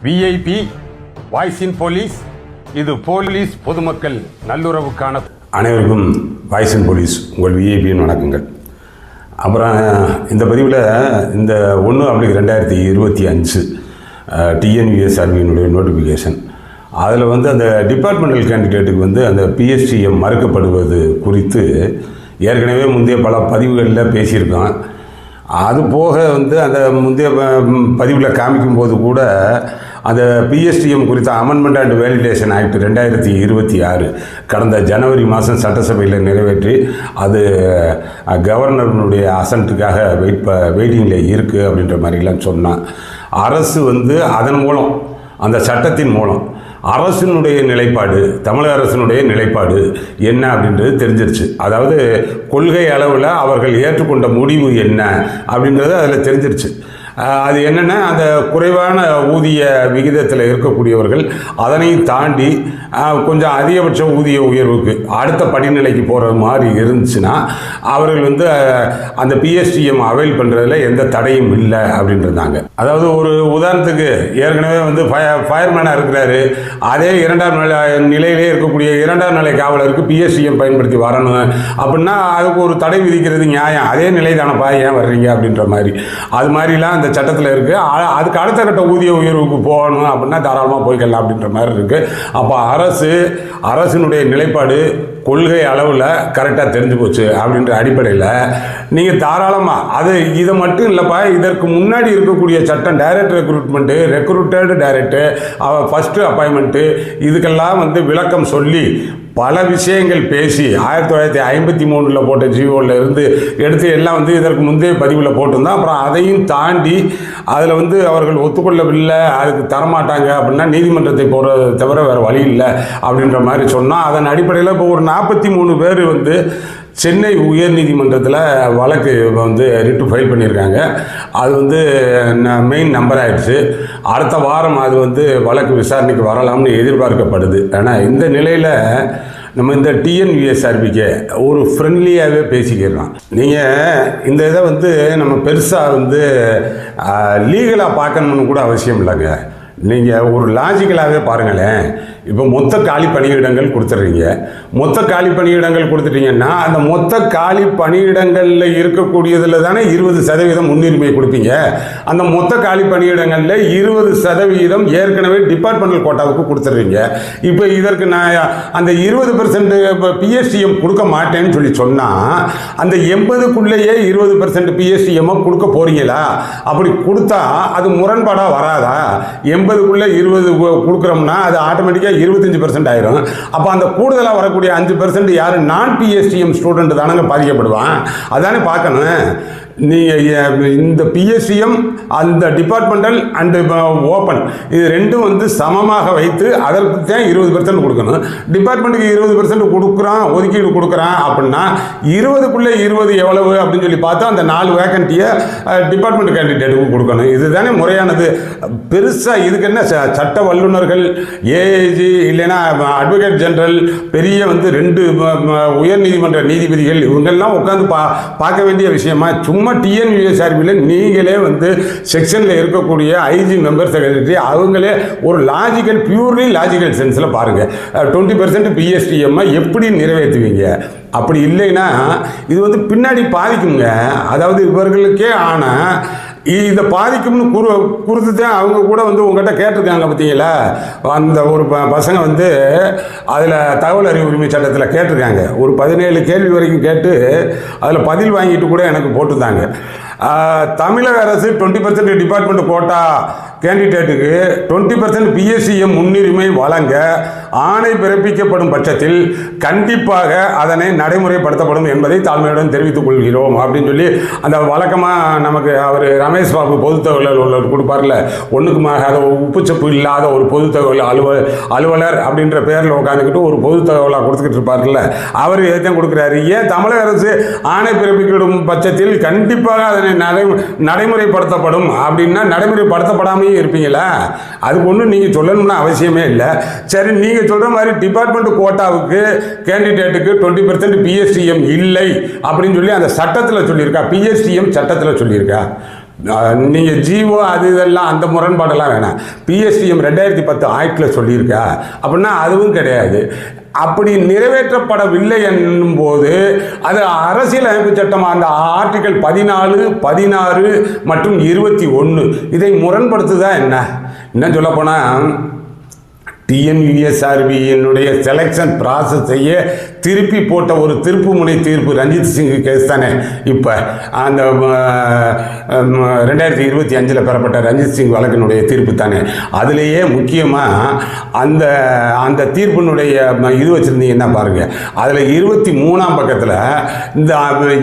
VIP voice இன் police. இது police பொதுமக்கள் நல்லுறவுக்கான. அனைவருக்கும் வாய்ஸ் இன் போலீஸ் உங்கள் விஐபியின் வணக்கங்கள். அப்புறம் இந்த பதிவில் இந்த 1/2025 டிஎன்யூஎஸ்ஆர்பியினுடைய நோட்டிஃபிகேஷன், அதில் அந்த டிபார்ட்மெண்டல் கேண்டிடேட்டுக்கு அந்த பிஎஸ்டிஎம் மறுக்கப்படுவது குறித்து ஏற்கனவே முந்தைய பல பதிவுகளில் பேசியிருக்கோம். அது போக அந்த முந்தைய பதிவில் காமிக்கும்போது கூட அந்த பிஎஸ்டிஎம் குறித்த அமெண்ட்மெண்ட் அண்ட் வேலிடேஷன் ஆக்ட் 2026 கடந்த ஜனவரி மாதம் சட்டசபையில் நிறைவேற்றி அது கவர்னருடைய அசன்ட்டுக்காக வெயிட்டிங்கில் இருக்குது அப்படின்ற மாதிரிலாம் சொன்னான். அரசு அதன் மூலம், அந்த சட்டத்தின் மூலம் அரசினுடைய நிலைப்பாடு, தமிழக அரசினுடைய நிலைப்பாடு என்ன அப்படின்றது தெரிஞ்சிருச்சு. அதாவது கொள்கை அளவில் அவர்கள் ஏற்றுக்கொண்ட முடிவு என்ன அப்படின்றது அதில் தெரிஞ்சிருச்சு. அது என்னென்னா, அந்த குறைவான ஊதிய விகிதத்தில் இருக்கக்கூடியவர்கள் அதனை தாண்டி கொஞ்சம் அதிகபட்ச ஊதிய உயர்வுக்கு அடுத்த படிநிலைக்கு போகிற மாதிரி இருந்துச்சுன்னா அவர்கள் அந்த பிஎஸ்டிஎம் அவைல் பண்ணுறதுல எந்த தடையும் இல்லை அப்படின்றாங்க. அதாவது ஒரு உதாரணத்துக்கு, ஏற்கனவே ஃபயர்மேனாக இருக்கிறாரு, அதே 2ஆம் நிலையிலே இருக்கக்கூடிய 2ஆம் நிலை காவலருக்கு பிஎஸ்டிஎம் பயன்படுத்தி வரணும் அப்படின்னா அதுக்கு ஒரு தடை விதிக்கிறது நியாயம். அதே நிலை தானப்பா, ஏன் வர்றீங்க அப்படின்ற மாதிரி. அது மாதிரிலாம் அந்த சட்டத்தில் இருக்குது. அதுக்கு அடுத்த கட்ட ஊதிய உயர்வுக்கு போகணும் அப்படின்னா தாராளமாக போய்க்கலாம் அப்படின்ற மாதிரி இருக்குது. அப்போ அரசினுடைய நிலைப்பாடு கொள்கை அளவில் கரெக்டாக தெரிஞ்சு போச்சு அப்படின்ற அடிப்படையில் நீங்கள் தாராளமாக இதை மட்டும் இல்லைப்பா, இதற்கு முன்னாடி இருக்கக்கூடிய சட்டம் direct recruitment, recruited direct, first appointment, இதுக்கெல்லாம் விளக்கம் சொல்லி பல விஷயங்கள் பேசி 1953 போட்ட ஜிஓவில் இருந்து எடுத்து எல்லாம் இதற்கு முந்தைய பதிவில் போட்டிருந்தோம். அப்புறம் அதையும் தாண்டி அதில் அவர்கள் ஒத்துக்கொள்ளவில்லை, அதுக்கு தரமாட்டாங்க அப்படின்னா நீதிமன்றத்தை போகிறத தவிர வேறு வழி இல்லை அப்படின்ற மாதிரி சொன்னால், அதன் அடிப்படையில் இப்போ ஒரு 43 பேர் சென்னை உயர்நீதிமன்றத்தில் வழக்கு ரிட்டு ஃபைல் பண்ணியிருக்காங்க. அது மெயின் நம்பர் ஆகிடுச்சு. அடுத்த வாரம் அது வழக்கு விசாரணைக்கு வரலாம்னு எதிர்பார்க்கப்படுது. ஆனால் இந்த நிலையில் நம்ம இந்த டிஎன்யூஎஸ்ஆர்பிக்கு ஒரு ஃப்ரெண்ட்லியாகவே பேசிக்கிறோம். நீங்கள் இந்த இதை நம்ம பெருசாக லீகலாக பார்க்கணுன்னு கூட அவசியம் இல்லைங்க. நீங்கள் ஒரு லாஜிக்கலாகவே பாருங்களேன். இப்போ மொத்த காலி பணியிடங்கள் கொடுத்துட்றீங்க. மொத்த காலி பணியிடங்கள் கொடுத்துட்டீங்கன்னா அந்த மொத்த காலி பணியிடங்களில் இருக்கக்கூடியதில் தானே 20% முன்னுரிமை கொடுப்பீங்க. அந்த மொத்த காலி பணியிடங்களில் 20% ஏற்கனவே டிபார்ட்மெண்டல் கோட்டாவுக்கு கொடுத்துட்றீங்க. இப்போ இதற்கு நான் அந்த 20% பிஎஸ்டிஎம் கொடுக்க மாட்டேன்னு சொல்லி சொன்னால் அந்த 80க்குள்ளேயே 20% பிஎஸ்டிஎம்மை கொடுக்க போகிறீங்களா? அப்படி கொடுத்தா அது முரண்பாடாக வராதா? 80க்குள்ளே 20 கொடுக்குறோம்னா அது ஆட்டோமேட்டிக்காக 25% ஆயிரும். அப்போ அந்த கூடுதலாக வரக்கூடிய 5% யார்? நான் பிஎஸ்டிஎம் ஸ்டூடெண்ட் தானங்க பாதிக்கப்படுவான். அதானே பார்க்கணும். நீங்கள் இந்த பிஎஸ்டிஎம், அந்த டிபார்ட்மெண்டல் அண்டு ஓப்பன், இது ரெண்டும் சமமாக வைத்து அதற்கு தான் 20% கொடுக்கணும். டிபார்ட்மெண்ட்டுக்கு 20% கொடுக்குறான், ஒதுக்கீடு கொடுக்குறான் அப்படின்னா 20க்குள்ளே 20 எவ்வளவு அப்படின்னு சொல்லி பார்த்தா அந்த 4 வேக்கன்ட்டியை டிபார்ட்மெண்ட் கேண்டிடேட்டுக்கு கொடுக்கணும். இதுதானே முறையானது. பெருசாக இதுக்கு என்ன சட்ட வல்லுநர்கள், ஏஏஜி இல்லைன்னா அட்வொகேட் ஜெனரல், பெரிய 2 உயர்நீதிமன்ற நீதிபதிகள் இவங்கெல்லாம் உட்காந்து பார்க்க வேண்டிய விஷயமா? சும்மா டிஎன்யூஎஸ்ஆர்பியில் நீங்களே செக்ஷனில் இருக்கக்கூடிய ஐஜி மெம்பர் செக்ரட்டரி அவங்களே ஒரு லாஜிக்கல், பியூர்லி லாஜிக்கல் சென்ஸில் பாருங்கள், 20% பிஎஸ்டிஎம்மை எப்படி நிறைவேற்றுவீங்க? அப்படி இல்லைன்னா இது பின்னாடி பாதிக்குங்க. அதாவது இவர்களுக்கே ஆனால் இதை பாதிக்கும்னு குறித்து தான் அவங்க கூட உங்கள்கிட்ட கேட்டிருக்காங்க. பார்த்தீங்களா, அந்த ஒரு பசங்க அதில் தகவல் அறிவு உரிமை சட்டத்தில் கேட்டிருக்காங்க. ஒரு 17 கேள்வி வரைக்கும் கேட்டு அதில் பதில் வாங்கிட்டு கூட எனக்கு போட்டிருந்தாங்க. தமிழக அரசு 20% டிபார்ட்மெண்ட் கோட்டா கேண்டிடேட்டுக்கு 20% பிஎஸ்சிஎம் முன்னுரிமை வழங்க ஆணை பிறப்பிக்கப்படும் பட்சத்தில் கண்டிப்பாக அதனை நடைமுறைப்படுத்தப்படும் என்பதை தாழ்மையுடன் தெரிவித்துக் கொள்கிறோம் அப்படின்னு சொல்லி அந்த வழக்கமாக நமக்கு அவர் ரமேஷ் பாபு பொது தகவல் உள்ளவர் கொடுப்பார்ல, ஒன்றுக்குமாக அதை உப்புச்சப்பு இல்லாத ஒரு பொது தகவல் அலுவலர் அப்படின்ற பேரில் உட்காந்துக்கிட்டு ஒரு பொது தகவலாக கொடுத்துக்கிட்டு இருப்பார்ல, அவர் எதைத்தான் கொடுக்குறாரு. ஏன் தமிழக அரசு ஆணை பிறப்பிக்கப்படும் பட்சத்தில் கண்டிப்பாக அதனை நடைமுறைப்படுத்தப்படும் அப்படின்னா நடைமுறைப்படுத்தப்படாமையே இருப்பீங்களா? அதுக்கு ஒன்றும் நீங்கள் சொல்லணும்னு அவசியமே இல்லை. சரி, நீங்கள் சொல்கிற மாதிரி டிபார்ட்மெண்ட் கோட்டாவுக்கு கேண்டிடேட்டுக்கு 20% பிஎஸ்டிஎம் இல்லை அப்படின்னு சொல்லி அந்த சட்டத்தில் சொல்லியிருக்கா? பிஎஸ்டிஎம் சட்டத்தில் சொல்லியிருக்கா? நீங்கள் ஜிஓ அது இதெல்லாம் அந்த முரண்பாடெல்லாம் வேணாம். பிஎஸ்டிஎம் 2010 ஆக்டில் சொல்லியிருக்கா அப்படின்னா அதுவும் கிடையாது. அப்படி நிறைவேற்றப்படவில்லை என்னும்போது அது அரசியலமைப்பு சட்டம் அந்த ஆர்டிகல் 14, 16 மற்றும் 21 இதை முரண்படுத்துதா என்ன சொல்லப்போனால் டிஎன்யூஎஸ்ஆர்பியினுடைய செலெக்ஷன் ப்ராசஸையே திருப்பி போட்ட ஒரு திருப்புமுனை தீர்ப்பு ரஞ்சித் சிங் கேஸ் தானே. இப்போ அந்த 2025 பெறப்பட்ட ரஞ்சித் சிங் வழக்கினுடைய தீர்ப்பு தானே. அதுலேயே முக்கியமாக அந்த தீர்ப்பினுடைய இது வச்சுருந்தீங்கன்னா பாருங்கள், அதில் 23ஆம் பக்கத்தில் இந்த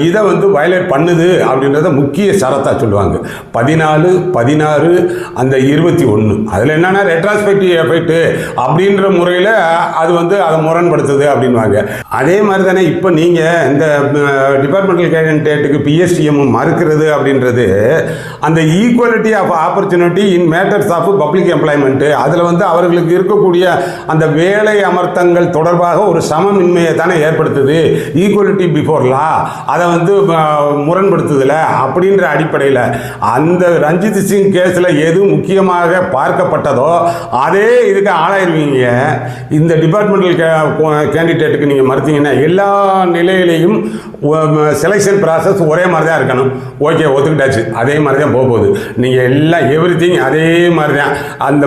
இதை வந்து வயலேட் பண்ணுது அப்படின்றத முக்கிய சரத்தாக சொல்லுவாங்க. 14, 16 அந்த 21 அதில் என்னென்னா ரெட்ராஸ்பெக்டிவ் எஃபெக்ட் அப்படின்ற முறையில் அது வந்து அதை முரண்படுத்துது அப்படின்வாங்க. அதே மாதிரி தானே இப்போ நீங்கள் இந்த டிபார்ட்மெண்டல் கேண்டிடேட்டுக்கு பிஎஸ்டிஎம் மறுக்கிறது அப்படின்றது அந்த equality of opportunity in matters of public employment அதில் வந்து அவர்களுக்கு இருக்கக்கூடிய அந்த வேலை அமர்த்தங்கள் தொடர்பாக ஒரு சமமின்மையை தானே ஏற்படுத்துது. ஈக்குவலிட்டி பிஃபோர் லா அதை வந்து முரண்படுத்துதில்ல அப்படின்ற அடிப்படையில் அந்த ரஞ்சித் சிங் கேஸில் எது முக்கியமாக பார்க்கப்பட்டதோ அதே இதுக்கு ஆளாயிருவீங்க. இந்த டிபார்ட்மெண்டல் கேண்டிடேட்டுக்கு நீங்கள் மறுத்தீங்கன்னா எல்லா நிலையிலையும் செலெக்ஷன் ப்ராசஸ் ஒரே மாதிரி தான் இருக்கணும். ஓகே, ஒத்துக்கிட்டாச்சு, அதே மாதிரி தான் போகுது. நீங்கள் எல்லாம் எவ்ரிதிங் அதே மாதிரி தான். அந்த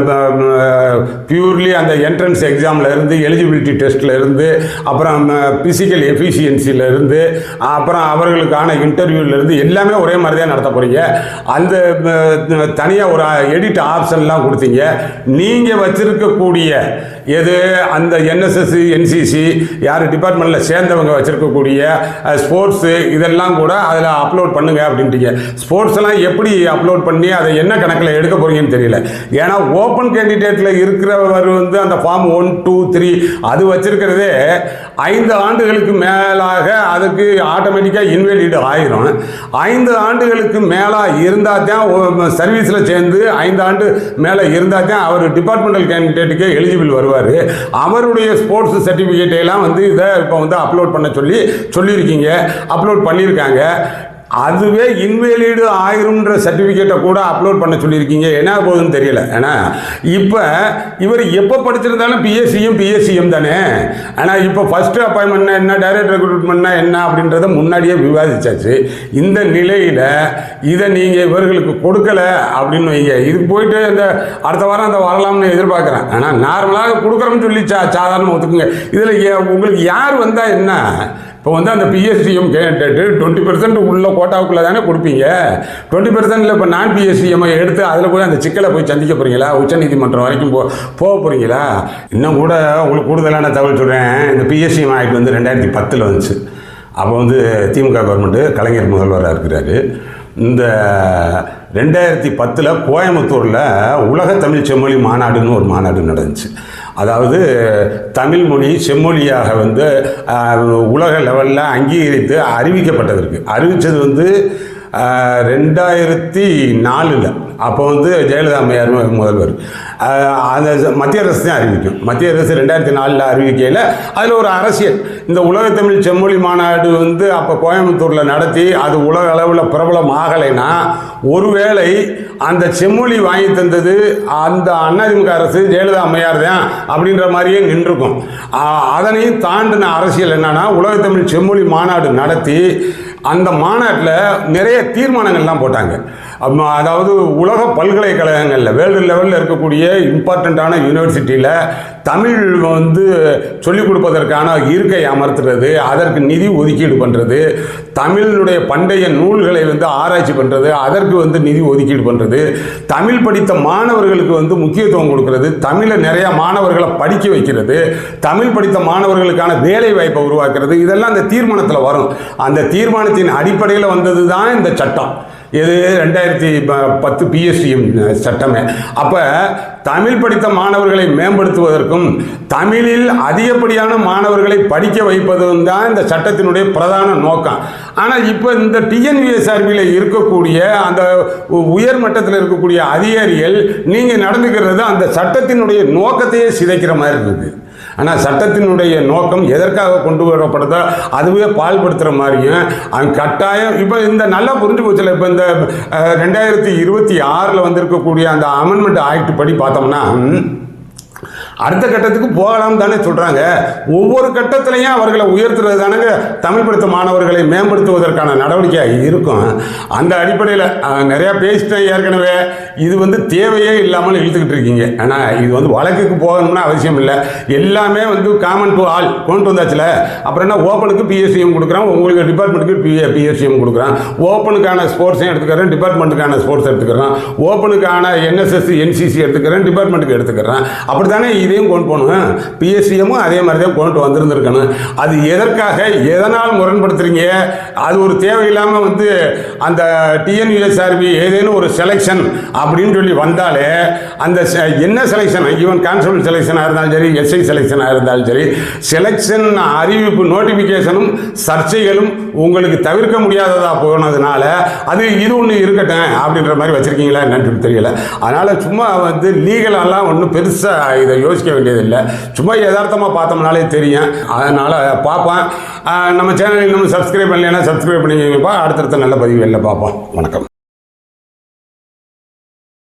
பியூர்லி அந்த என்ட்ரன்ஸ் எக்ஸாமில் இருந்து எலிஜிபிலிட்டி டெஸ்ட்டில் இருந்து அப்புறம் ஃபிசிக்கல் எஃபிஷியன்சியில் இருந்து அப்புறம் அவர்களுக்கான இன்டர்வியூலேருந்து எல்லாமே ஒரே மாதிரி தான் நடத்த போகிறீங்க. அந்த தனியாக ஒரு எடிட் ஆப்ஷன்லாம் கொடுத்தீங்க. நீங்கள் வச்சிருக்கக்கூடிய எது அந்த என்எஸ்எஸ் என்சிசி யார் டிபார்ட்மெண்ட்டில் சேர்ந்தவங்க வச்சுருக்கக்கூடிய ஸ்போர்ட்ஸு இதெல்லாம் கூட அதில் அப்லோட் பண்ணுங்க அப்படின்ட்டீங்க. ஸ்போர்ட்ஸ் எல்லாம் எப்படி அப்லோட் பண்ணி அதை என்ன கணக்கில் எடுக்க போகிறீங்கன்னு தெரியல. ஏன்னா ஓப்பன் கேண்டிடேட்டில் இருக்கிறவர் வந்து அந்த ஃபார்ம் 1, 2, 3 அது வச்சிருக்கிறதே 5 ஆண்டுகளுக்கு மேலாக அதுக்கு ஆட்டோமேட்டிக்காக இன்வேலிட் ஆயிரும். 5 ஆண்டுகளுக்கு மேலாக இருந்தால் தான் சர்வீஸில் சேர்ந்து 5 ஆண்டு மேலே இருந்தால் தான் அவர் டிபார்ட்மெண்டல் கேண்டிடேட்டுக்கு எலிஜிபிள் வருவார். அவருடைய ஸ்போர்ட்ஸ் சர்டிஃபிகேட் எல்லாம் வந்து இதை இப்போ வந்து அப்லோட் பண்ண சொல்லியிருக்கீங்க, அப்லோட் பண்ணியிருக்காங்க. அதுவே இன்வேலிடு ஆயிரும்ன்ற சர்டிஃபிகேட்டை கூட அப்லோட் பண்ண சொல்லியிருக்கீங்க. என்ன போகுதுன்னு தெரியல. ஏன்னா இப்போ இவர் எப்போ படிச்சிருந்தாலும் பிஎஸ்சிஎம் தானே. ஆனால் இப்போ ஃபஸ்ட்டு அப்பாயின்மெண்ட்னா என்ன, டைரக்ட் ரெக்ரூட்மெண்ட்னா என்ன அப்படின்றத முன்னாடியே விவாதிச்சாச்சு. இந்த நிலையில் இதை நீங்கள் இவர்களுக்கு கொடுக்கலை அப்படின்னு வைங்க, இதுக்கு போயிட்டு இந்த அடுத்த வாரம் அந்த வரலாம்னு எதிர்பார்க்குறேன். ஆனால் நார்மலாக கொடுக்குறோம்னு சொல்லி சாதாரணமாக ஒத்துக்குங்க. இதில் உங்களுக்கு யார் வந்தால் என்ன? இப்போ வந்து அந்த பிஎஸ்டிஎம் கேண்டிடேட்டு 20% உள்ள கோட்டாவுக்குள்ளே தானே கொடுப்பீங்க. 20% இப்போ நான் பிஎஸ்டிஎம் எடுத்து அதில் போய் அந்த சிக்கலை போய் சந்திக்க போகிறீங்களா? உச்சநீதிமன்றம் வரைக்கும் போக போகிறீங்களா? இன்னும் கூட உங்களுக்கு கூடுதலான தகவல் சொல்கிறேன். இந்த பிஎஸ்டிஎம் ஆக்ட் வந்து 2010 வந்துச்சு. அப்போ வந்து திமுக கவர்மெண்ட்டு கலைஞர் முதல்வராக இருக்கிறாரு. இந்த 2010 கோயம்புத்தூரில் உலக தமிழ் செம்மொழி மாநாடுன்னு ஒரு மாநாடு நடந்துச்சு. அதாவது தமிழ் மொழி செம்மொழியாக வந்து உலக லெவலில் அங்கீகரித்து அறிவிக்கப்பட்டதற்கு அறிவித்தது வந்து 2004 அப்போ வந்து ஜெயலலிதா அம்மையார் முதல்வர். அந்த மத்திய அரசு தான் அறிவிக்கும். மத்திய அரசு 2004 அறிவிக்கையில் அதில் ஒரு அரசியல், இந்த உலகத்தமிழ் செம்மொழி மாநாடு வந்து அப்போ கோயம்புத்தூரில் நடத்தி அது உலக அளவில் பிரபலம் ஆகலைன்னா ஒருவேளை அந்த செம்மொழி வாங்கி தந்தது அந்த அதிமுக அரசு ஜெயலலிதா அம்மையார் தான் அப்படின்ற மாதிரியே நின்றுக்கும். அதனையும் தாண்டின அரசியல் என்னன்னா, உலகத்தமிழ் செம்மொழி மாநாடு நடத்தி அந்த மாநாட்டில் நிறைய தீர்மானங்கள்லாம் போட்டாங்க. அதாவது உலக பல்கலைக்கழகங்களில் வேர்ல்டு லெவலில் இருக்கக்கூடிய இம்பார்ட்டண்ட்டான யூனிவர்சிட்டியில் தமிழ் வந்து சொல்லிக் கொடுப்பதற்கான இருக்கை அமர்த்துறது, அதற்கு நிதி ஒதுக்கீடு பண்ணுறது, தமிழினுடைய பண்டைய நூல்களை வந்து ஆராய்ச்சி பண்ணுறது, அதற்கு வந்து நிதி ஒதுக்கீடு பண்ணுறது, தமிழ் படித்த மாணவர்களுக்கு வந்து முக்கியத்துவம் கொடுக்கறது, தமிழை நிறையா மாணவர்களை படிக்க வைக்கிறது, தமிழ் படித்த மாணவர்களுக்கான வேலை வாய்ப்பை உருவாக்குறது, இதெல்லாம் அந்த தீர்மானத்தில் வரும். அந்த தீர்மானத்தின் அடிப்படையில் வந்தது தான் இந்த சட்டம். இது 2010 பிஎஸ்டிஎம் சட்டமே. அப்போ தமிழ் படித்த மாணவர்களை மேம்படுத்துவதற்கும் தமிழில் அதிகப்படியான மாணவர்களை படிக்க வைப்பதும் தான் இந்த சட்டத்தினுடைய பிரதான நோக்கம். ஆனால் இப்போ இந்த டிஎன்யூஎஸ்ஆர்பியில் இருக்கக்கூடிய அந்த உயர் மட்டத்தில் இருக்கக்கூடிய அதிகாரிகள் நீங்கள் நடந்துக்கிறது அந்த சட்டத்தினுடைய நோக்கத்தையே சிதைக்கிற மாதிரி இருக்குது. ஆனால் சட்டத்தினுடைய நோக்கம் எதற்காக கொண்டு வரப்படுதோ அதுவே பால்படுத்துகிற மாதிரியும் கட்டாயம் இப்போ இந்த நல்லா புரிஞ்சு போச்சுல. இப்போ இந்த 2026 வந்திருக்கக்கூடிய அந்த அமெண்ட்மெண்ட் ஆக்ட் படி பார்த்தோம்னா அடுத்த கட்டத்துக்கு போகலாம் தானே சொல்கிறாங்க. ஒவ்வொரு கட்டத்திலையும் அவர்களை உயர்த்துறது தானே தமிழ் படித்த மாணவர்களை மேம்படுத்துவதற்கான நடவடிக்கையாக இருக்கும். அந்த அடிப்படையில் நிறையா பேசிட்டேன் ஏற்கனவே. இது வந்து தேவையே இல்லாமல் இழுத்துக்கிட்டு இருக்கீங்க. ஆனால் இது வந்து வழக்குக்கு போகணும்னு அவசியம் இல்லை. எல்லாமே வந்து காமன் டு ஆல் கொண்டு வந்தாச்சுல. அப்புறம் என்ன, ஓப்பனுக்கு பிஎஸ்சிஎம் கொடுக்குறான், உங்களுக்கு டிபார்ட்மெண்ட்டுக்கு பிஎஸ்சிஎம் கொடுக்குறான், ஓப்பனுக்கான ஸ்போர்ட்ஸையும் எடுத்துக்கிறேன், டிபார்ட்மெண்ட்டுக்கான ஸ்போர்ட்ஸ் எடுத்துக்கிறேன், ஓப்பனுக்கான என்எஸ்எஸ் என்சிசி எடுத்துக்கிறேன், டிபார்ட்மெண்ட்டுக்கு எடுத்துக்கிறேன். அப்படி தானே இதையும் கொண்டு போகணும். பிஎஸ்சிஎம்மும் அதே மாதிரி தான் கொண்டு வந்திருந்துருக்கணும். அது எதற்காக எதனால் முரண்படுத்துறீங்க? அது ஒரு தேவையில்லாமல் வந்து அந்த டிஎன்யூஎஸ்ஆர்பி ஏதேனும் ஒரு செலெக்ஷன் அப்படின்னு சொல்லி வந்தாலே அந்த என்ன செலெக்ஷன், ஈவன் கான்ஸ்டபிள் செலெக்ஷனாக இருந்தாலும் சரி, எஸ்ஐ செலெக்ஷனாக இருந்தாலும் சரி, செலெக்ஷன் அறிவிப்பு நோட்டிஃபிகேஷனும் சர்ச்சைகளும் உங்களுக்கு தவிர்க்க முடியாததாக போனதுனால அது இது ஒன்று இருக்கட்டும் அப்படின்ற மாதிரி வச்சுருக்கீங்களா என்னன்னு தெரியல. அதனால் சும்மா வந்து லீகலெல்லாம் ஒன்றும் பெருசாக இதை யோசிக்க வேண்டியதில்லை. சும்மா யதார்த்தமாக பார்த்தோம்னாலே தெரியும். அதனால் பார்ப்பேன். நம்ம சேனலில் இன்னும் சப்ஸ்கிரைப் பண்ணலைன்னா சப்ஸ்கிரைப் பண்ணிக்கப்பா. அடுத்தடுத்த நல்ல பதிவுகளில் பார்ப்போம். வணக்கம்.